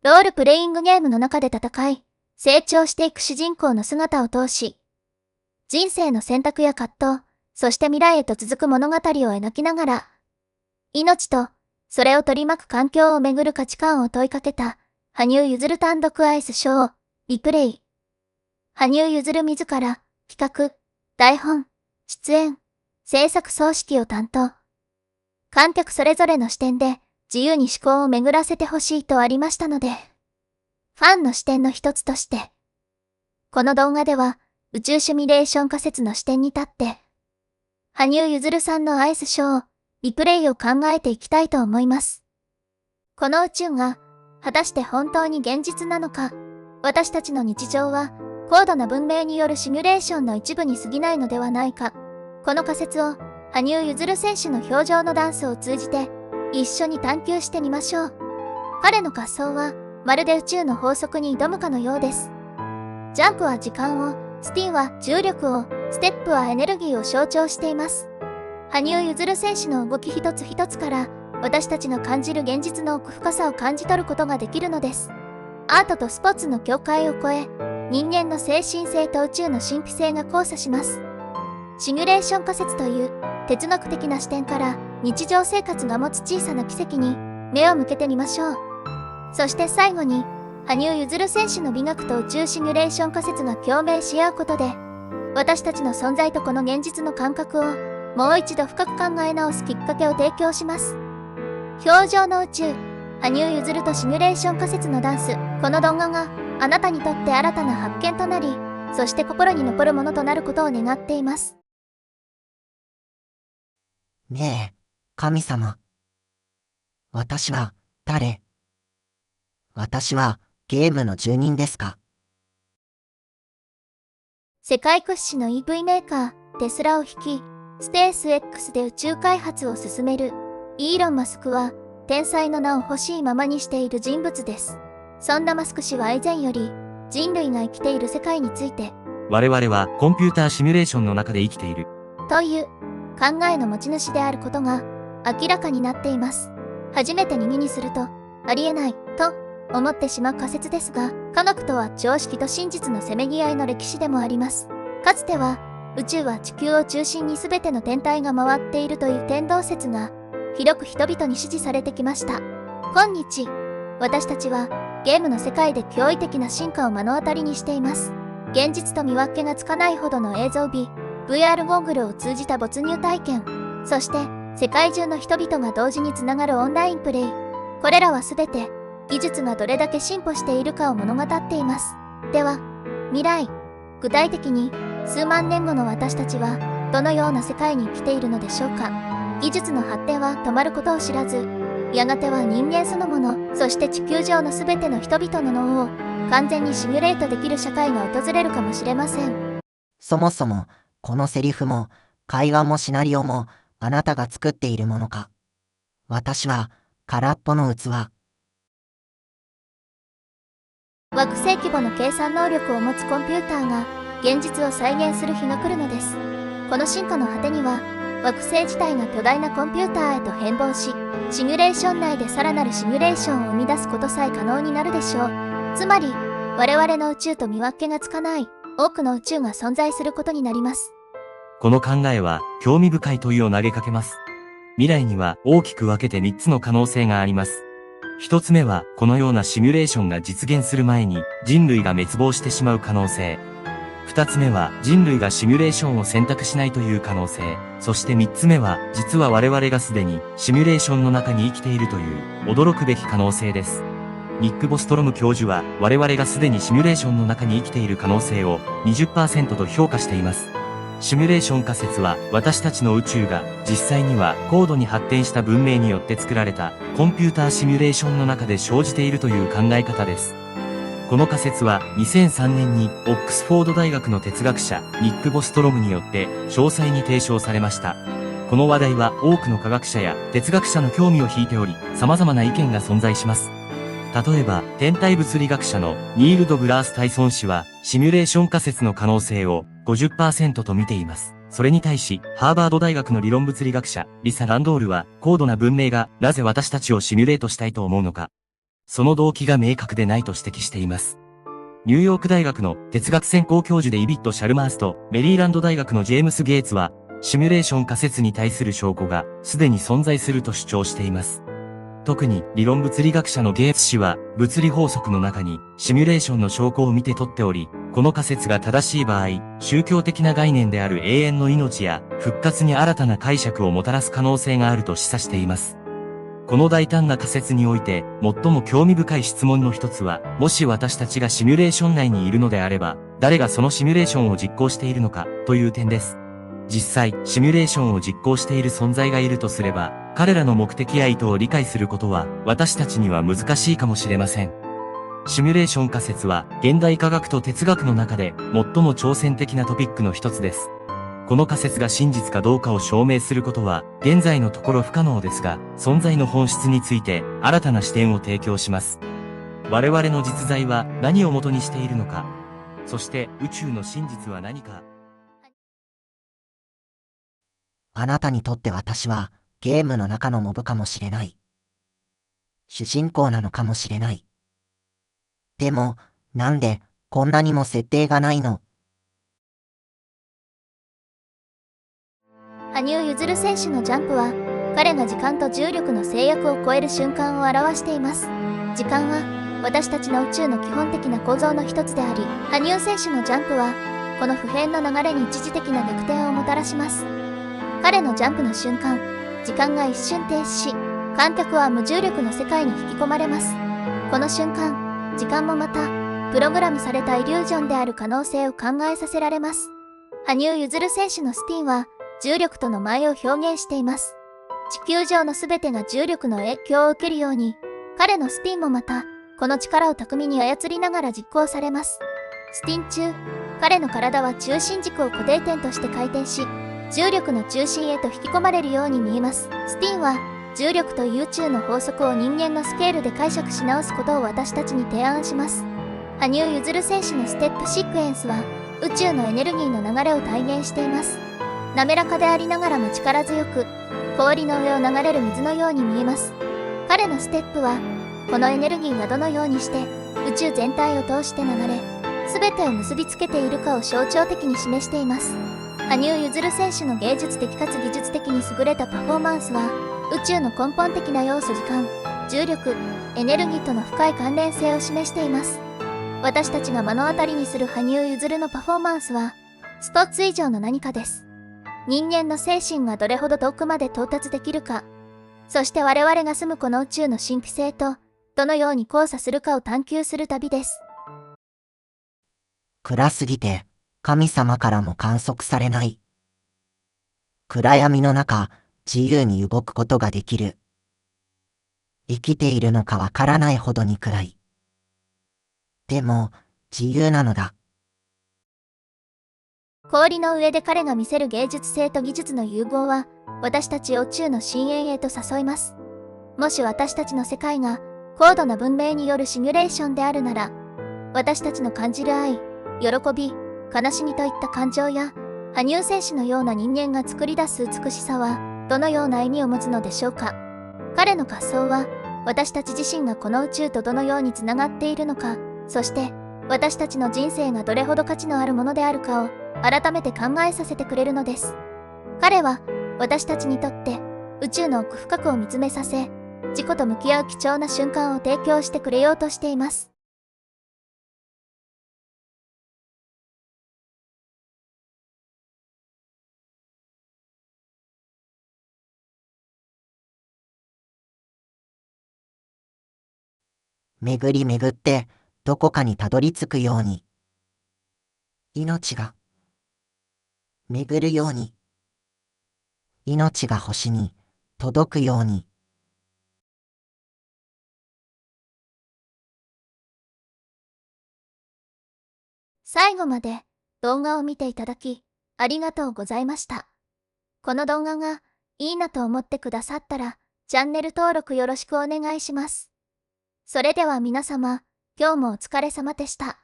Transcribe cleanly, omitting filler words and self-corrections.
ロールプレイングゲームの中で戦い、成長していく主人公の姿を通し、人生の選択や葛藤、そして未来へと続く物語を描きながら、命と、それを取り巻く環境をめぐる価値観を問いかけた、羽生結弦単独アイスショー、リプレイ。羽生結弦自ら、企画、台本、出演、制作総指揮を担当。観客それぞれの視点で、自由に思考を巡らせてほしいとありましたので、ファンの視点の一つとして、この動画では、宇宙シミュレーション仮説の視点に立って、羽生結弦さんのアイスショー、リプレイを考えていきたいと思います。この宇宙が、果たして本当に現実なのか、私たちの日常は、高度な文明によるシミュレーションの一部に過ぎないのではないか。この仮説を、羽生結弦選手の表情のダンスを通じて、一緒に探求してみましょう。彼の滑走は、まるで宇宙の法則に挑むかのようです。ジャンプは時間を、スピンは重力を、ステップはエネルギーを象徴しています。羽生結弦選手の動き一つ一つから、私たちの感じる現実の奥深さを感じ取ることができるのです。アートとスポーツの境界を越え、人間の精神性と宇宙の神秘性が交差します。シミュレーション仮説という哲学的な視点から日常生活が持つ小さな奇跡に目を向けてみましょう。そして最後に、羽生結弦選手の美学と宇宙シミュレーション仮説が共鳴し合うことで、私たちの存在とこの現実の感覚をもう一度深く考え直すきっかけを提供します。表情の宇宙、羽生結弦とシミュレーション仮説のダンス。この動画があなたにとって新たな発見となり、そして心に残るものとなることを願っています。ねえ、神様。私は誰？私はゲームの住人ですか？世界屈指の EV メーカー、テスラを率い、スペース X で宇宙開発を進める、イーロン・マスクは、天才の名を欲しいままにしている人物です。そんなマスク氏は以前より、人類が生きている世界について、我々はコンピューターシミュレーションの中で生きている。という考えの持ち主であることが明らかになっています。初めて耳にすると、ありえない、と思ってしまう仮説ですが、科学とは常識と真実のせめぎ合いの歴史でもあります。かつては、宇宙は地球を中心に全ての天体が回っているという天動説が、広く人々に支持されてきました。今日、私たちはゲームの世界で驚異的な進化を目の当たりにしています。現実と見分けがつかないほどの映像美、VR ゴーグルを通じた没入体験、そして世界中の人々が同時につながるオンラインプレイ。これらは全て技術がどれだけ進歩しているかを物語っています。では、未来、具体的に数万年後の私たちはどのような世界に生きているのでしょうか。技術の発展は止まることを知らず、やがては人間そのもの、そして地球上の全ての人々の脳を完全にシミュレートできる社会が訪れるかもしれません。そもそも、このセリフも、会話もシナリオも、あなたが作っているものか。私は、空っぽの器。惑星規模の計算能力を持つコンピューターが、現実を再現する日が来るのです。この進化の果てには、惑星自体が巨大なコンピューターへと変貌し、シミュレーション内でさらなるシミュレーションを生み出すことさえ可能になるでしょう。つまり、我々の宇宙と見分けがつかない多くの宇宙が存在することになります。この考えは興味深い問いを投げかけます。未来には大きく分けて3つの可能性があります。1つ目は、このようなシミュレーションが実現する前に人類が滅亡してしまう可能性。2つ目は、人類がシミュレーションを選択しないという可能性。そして3つ目は、実は我々がすでにシミュレーションの中に生きているという驚くべき可能性です。ニック・ボストロム教授は、我々がすでにシミュレーションの中に生きている可能性を 20% と評価しています。シミュレーション仮説は、私たちの宇宙が実際には高度に発展した文明によって作られたコンピューターシミュレーションの中で生じているという考え方です。この仮説は2003年にオックスフォード大学の哲学者ニック・ボストロムによって詳細に提唱されました。この話題は多くの科学者や哲学者の興味を引いており、様々な意見が存在します。例えば、天体物理学者のニール・ド・グラース・タイソン氏は、シミュレーション仮説の可能性を 50% と見ています。それに対し、ハーバード大学の理論物理学者、リサ・ランドールは、高度な文明がなぜ私たちをシミュレートしたいと思うのか。その動機が明確でないと指摘しています。ニューヨーク大学の哲学専攻教授でイビット・シャルマースとメリーランド大学のジェームス・ゲイツは、シミュレーション仮説に対する証拠がすでに存在すると主張しています。特に理論物理学者のゲイツ氏は物理法則の中にシミュレーションの証拠を見て取っており、この仮説が正しい場合、宗教的な概念である永遠の命や復活に新たな解釈をもたらす可能性があると示唆しています。この大胆な仮説において最も興味深い質問の一つは、もし私たちがシミュレーション内にいるのであれば、誰がそのシミュレーションを実行しているのかという点です。実際、シミュレーションを実行している存在がいるとすれば、彼らの目的や意図を理解することは私たちには難しいかもしれません。シミュレーション仮説は現代科学と哲学の中で最も挑戦的なトピックの一つです。この仮説が真実かどうかを証明することは現在のところ不可能ですが、存在の本質について新たな視点を提供します。我々の実在は何を元にしているのか、そして宇宙の真実は何か。あなたにとって私はゲームの中のモブかもしれない。主人公なのかもしれない。でも、なんでこんなにも設定がないの？羽生結弦選手のジャンプは、彼が時間と重力の制約を超える瞬間を表しています。時間は、私たちの宇宙の基本的な構造の一つであり、羽生選手のジャンプは、この普遍の流れに一時的な逆転をもたらします。彼のジャンプの瞬間、時間が一瞬停止し、観客は無重力の世界に引き込まれます。この瞬間、時間もまた、プログラムされたイリュージョンである可能性を考えさせられます。羽生結弦選手のスピンは、重力との舞を表現しています。地球上のすべてが重力の影響を受けるように、彼のスピンもまた、この力を巧みに操りながら実行されます。スピン中、彼の体は中心軸を固定点として回転し、重力の中心へと引き込まれるように見えます。スピンは、重力という宇宙の法則を人間のスケールで解釈し直すことを私たちに提案します。羽生結弦選手のステップシークエンスは、宇宙のエネルギーの流れを体現しています。滑らかでありながらも力強く、氷の上を流れる水のように見えます。彼のステップは、このエネルギーがどのようにして宇宙全体を通して流れ、すべてを結びつけているかを象徴的に示しています。羽生結弦選手の芸術的かつ技術的に優れたパフォーマンスは、宇宙の根本的な要素時間、重力、エネルギーとの深い関連性を示しています。私たちが目の当たりにする羽生結弦のパフォーマンスは、スポーツ以上の何かです。人間の精神がどれほど遠くまで到達できるか、そして我々が住むこの宇宙の神秘性と、どのように交差するかを探求する旅です。暗すぎて、神様からも観測されない。暗闇の中、自由に動くことができる。生きているのかわからないほどに暗い。でも、自由なのだ。氷の上で彼が見せる芸術性と技術の融合は、私たちを宇宙の深淵へと誘います。もし私たちの世界が高度な文明によるシミュレーションであるなら、私たちの感じる愛、喜び、悲しみといった感情や、羽生選手のような人間が作り出す美しさは、どのような意味を持つのでしょうか。彼の滑走は、私たち自身がこの宇宙とどのようにつながっているのか、そして、私たちの人生がどれほど価値のあるものであるかを、改めて考えさせてくれるのです。彼は、私たちにとって、宇宙の奥深くを見つめさせ、自己と向き合う貴重な瞬間を提供してくれようとしています。巡り巡ってどこかにたどり着くように。命が巡るように。命が星に届くように。最後まで動画を見ていただき、ありがとうございました。この動画がいいなと思ってくださったら、チャンネル登録よろしくお願いします。それでは皆様、今日もお疲れ様でした。